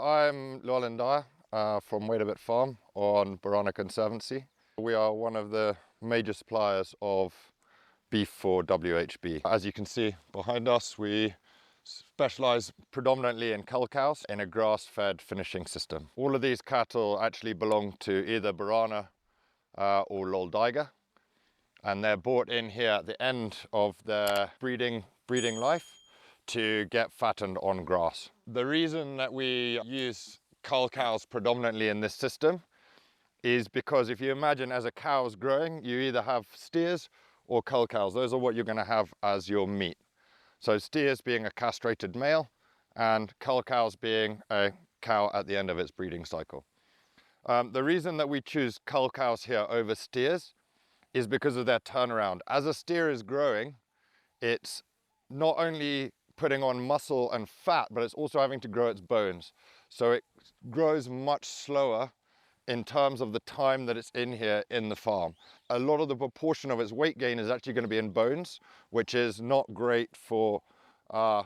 I'm Llewellyn Dyer from Waitabit Farm on Barana Conservancy. We are one of the major suppliers of beef for WHB. As you can see behind us, we specialize predominantly in cull cows in a grass-fed finishing system. All of these cattle actually belong to either Barana or Lol Diger, and they're brought in here at the end of their breeding life to get fattened on grass. The reason that we use cull cows predominantly in this system is because if you imagine as a cow's growing, you either have steers or cull cows. Those are what you're going to have as your meat. So steers being a castrated male and cull cows being a cow at the end of its breeding cycle. The reason that we choose cull cows here over steers is because of their turnaround. As a steer is growing, it's not only putting on muscle and fat, but it's also having to grow its bones. So it grows much slower in terms of the time that it's in here in the farm. A lot of the proportion of its weight gain is actually going to be in bones, which is not great for the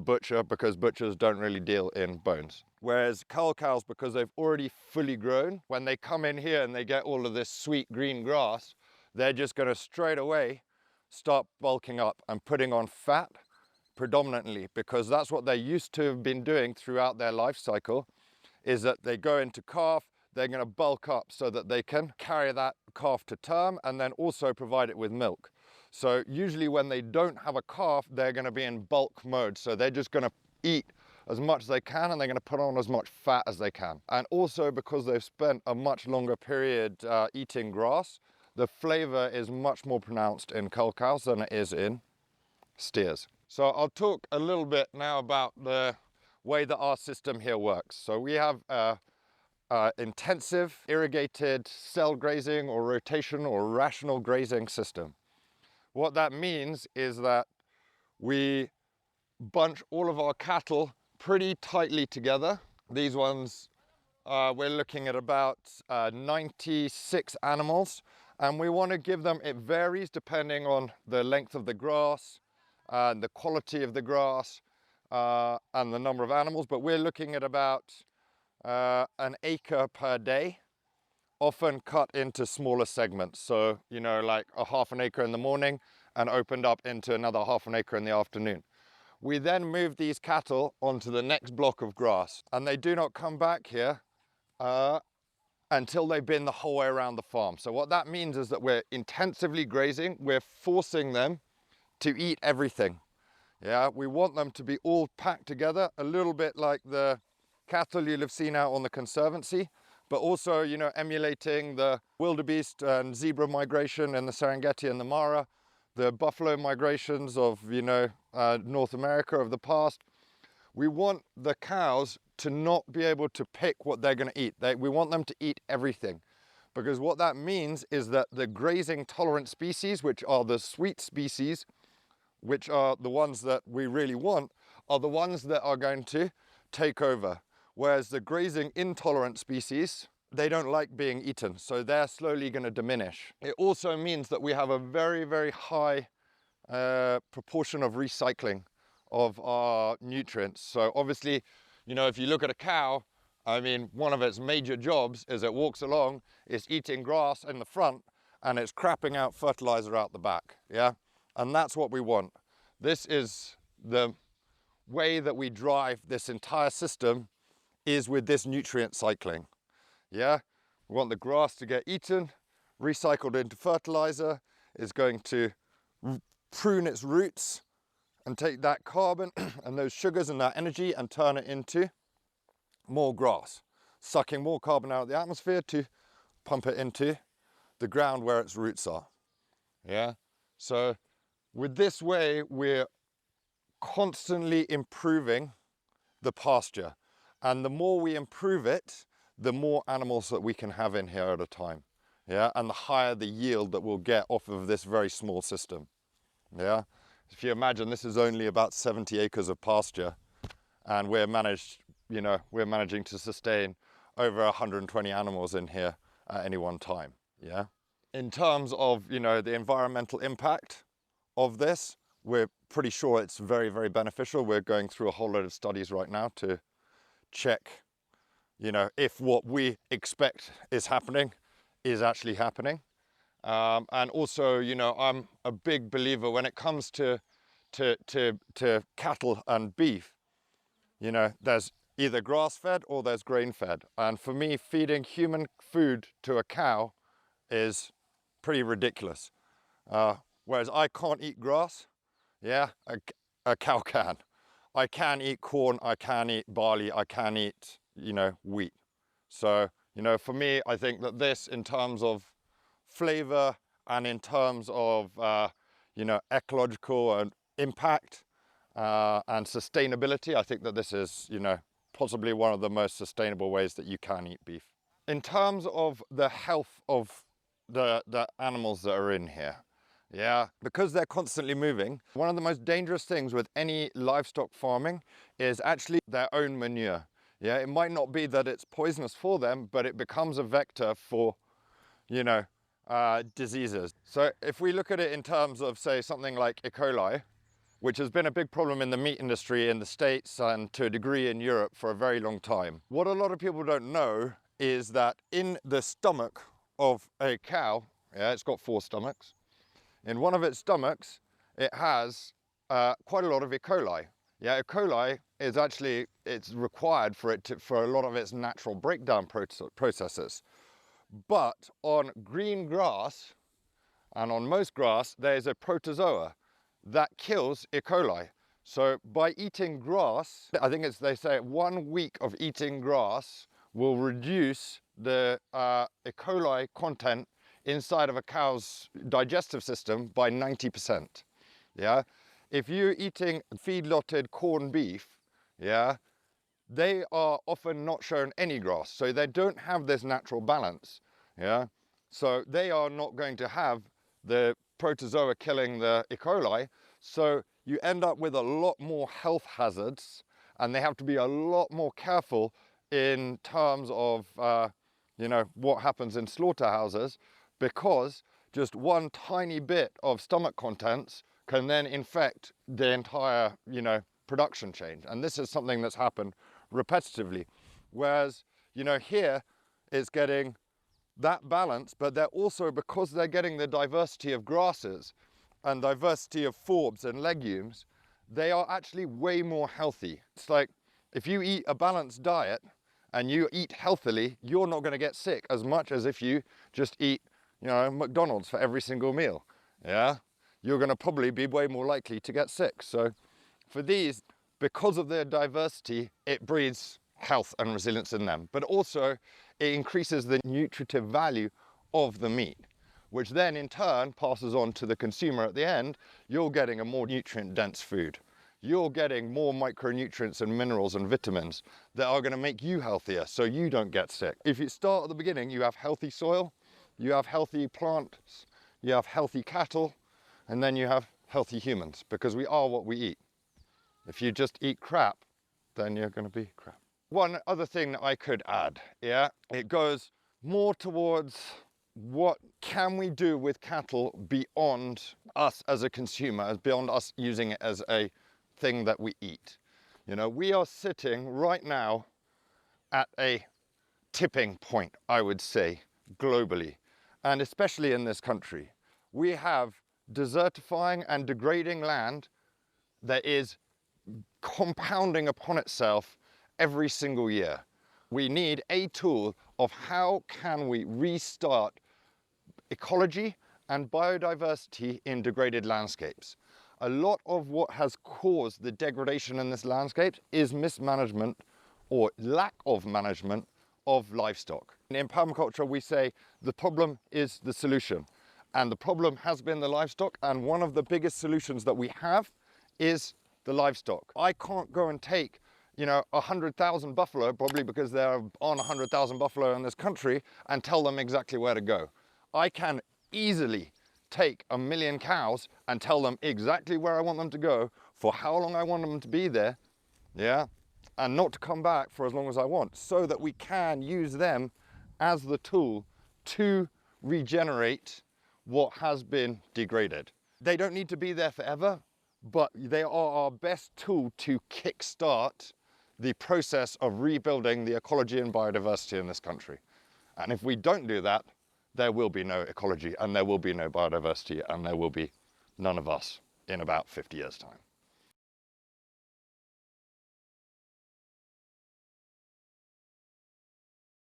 butcher, because butchers don't really deal in bones. Whereas cull cows, because they've already fully grown, when they come in here and they get all of this sweet green grass, they're just going to straight away start bulking up and putting on fat predominantly, because that's what they used to have been doing throughout their life cycle, is that they go into calf, they're going to bulk up so that they can carry that calf to term and then also provide it with milk. So usually when they don't have a calf, they're going to be in bulk mode. So they're just going to eat as much as they can and they're going to put on as much fat as they can. And also because they've spent a much longer period eating grass, the flavor is much more pronounced in cull cows than it is in steers. So I'll talk a little bit now about the way that our system here works. So we have intensive irrigated cell grazing or rotation or rational grazing system. What that means is that we bunch all of our cattle pretty tightly together. These ones, we're looking at about 96 animals, and we want to give them, it varies depending on the length of the grass, and the quality of the grass, and the number of animals, but we're looking at about an acre per day, often cut into smaller segments. So, you know, like a half an acre in the morning and opened up into another half an acre in the afternoon. We then move these cattle onto the next block of grass, and they do not come back here until they've been the whole way around the farm. So what that means is that we're intensively grazing, we're forcing them to eat everything. Yeah, we want them to be all packed together, a little bit like the cattle you'll have seen out on the Conservancy, but also, you know, emulating the wildebeest and zebra migration in the Serengeti and the Mara, the buffalo migrations of, you know, North America of the past. We want the cows to not be able to pick what they're going to eat. We want them to eat everything, because what that means is that the grazing tolerant species, which are the sweet species, which are the ones that we really want, are the ones that are going to take over. Whereas the grazing intolerant species, they don't like being eaten, so they're slowly going to diminish. It also means that we have a very, very high proportion of recycling of our nutrients. So obviously, you know, if you look at a cow, I mean, one of its major jobs is it walks along, it's eating grass in the front, and it's crapping out fertilizer out the back, yeah? And that's what we want. This is the way that we drive this entire system, is with this nutrient cycling. Yeah, we want the grass to get eaten, recycled into fertilizer, is going to prune its roots and take that carbon and those sugars and that energy and turn it into more grass, sucking more carbon out of the atmosphere to pump it into the ground where its roots are. Yeah, so with this way, we're constantly improving the pasture. And the more we improve it, the more animals that we can have in here at a time. Yeah, and the higher the yield that we'll get off of this very small system. Yeah, if you imagine this is only about 70 acres of pasture, and we're managing to sustain over 120 animals in here at any one time. Yeah, in terms of, you know, the environmental impact of this, we're pretty sure it's very, very beneficial. We're going through a whole load of studies right now to check, you know, if what we expect is happening is actually happening. And also, you know, I'm a big believer when it comes to cattle and beef. You know, there's either grass-fed or there's grain-fed. And for me, feeding human food to a cow is pretty ridiculous. Whereas I can't eat grass, yeah, a cow can. I can eat corn, I can eat barley, I can eat, you know, wheat. So, you know, for me, I think that this, in terms of flavor and in terms of, you know, ecological and impact and sustainability, I think that this is, you know, possibly one of the most sustainable ways that you can eat beef. In terms of the health of the animals that are in here, yeah, because they're constantly moving, one of the most dangerous things with any livestock farming is actually their own manure. Yeah, it might not be that it's poisonous for them, but it becomes a vector for, you know, diseases. So if we look at it in terms of, say, something like E. coli, which has been a big problem in the meat industry in the States and to a degree in Europe for a very long time. What a lot of people don't know is that in the stomach of a cow, yeah, it's got 4 stomachs, in one of its stomachs, it has quite a lot of E. coli. Yeah, E. coli is actually, it's required for a lot of its natural breakdown processes. But on green grass and on most grass, there's a protozoa that kills E. coli. So by eating grass, I think it's, they say 1 week of eating grass will reduce the E. coli content inside of a cow's digestive system by 90%. Yeah, if you're eating feedlotted corned beef, yeah, they are often not shown any grass, so they don't have this natural balance. Yeah, so they are not going to have the protozoa killing the E. coli, so you end up with a lot more health hazards, and they have to be a lot more careful in terms of you know, what happens in slaughterhouses, because just one tiny bit of stomach contents can then infect the entire, you know, production chain. And this is something that's happened repetitively. Whereas, you know, here it's getting that balance, but they're also, because they're getting the diversity of grasses and diversity of forbs and legumes, they are actually way more healthy. It's like, if you eat a balanced diet and you eat healthily, you're not going to get sick as much as if you just eat, you know, McDonald's for every single meal. Yeah, you're going to probably be way more likely to get sick. So for these, because of their diversity, it breeds health and resilience in them, but also it increases the nutritive value of the meat, which then in turn passes on to the consumer at the end. You're getting a more nutrient dense food. You're getting more micronutrients and minerals and vitamins that are going to make you healthier, so you don't get sick. If you start at the beginning, you have healthy soil, you have healthy plants, you have healthy cattle, and then you have healthy humans, because we are what we eat. If you just eat crap, then you're going to be crap. One other thing that I could add, yeah, it goes more towards what can we do with cattle beyond us as a consumer, beyond us using it as a thing that we eat. You know, we are sitting right now at a tipping point, I would say, globally, and especially in this country. We have desertifying and degrading land that is compounding upon itself every single year. We need a tool of how can we restart ecology and biodiversity in degraded landscapes. A lot of what has caused the degradation in this landscape is mismanagement or lack of management of livestock. In permaculture, we say the problem is the solution, and the problem has been the livestock, and one of the biggest solutions that we have is the livestock. I can't go and take, you know, 100,000 buffalo, probably because there are on 100,000 buffalo in this country, and tell them exactly where to go. I can easily take 1 million cows and tell them exactly where I want them to go, for how long I want them to be there, yeah, and not to come back for as long as I want, so that we can use them as the tool to regenerate what has been degraded. They don't need to be there forever, but they are our best tool to kickstart the process of rebuilding the ecology and biodiversity in this country. And if we don't do that, there will be no ecology and there will be no biodiversity and there will be none of us in about 50 years' time.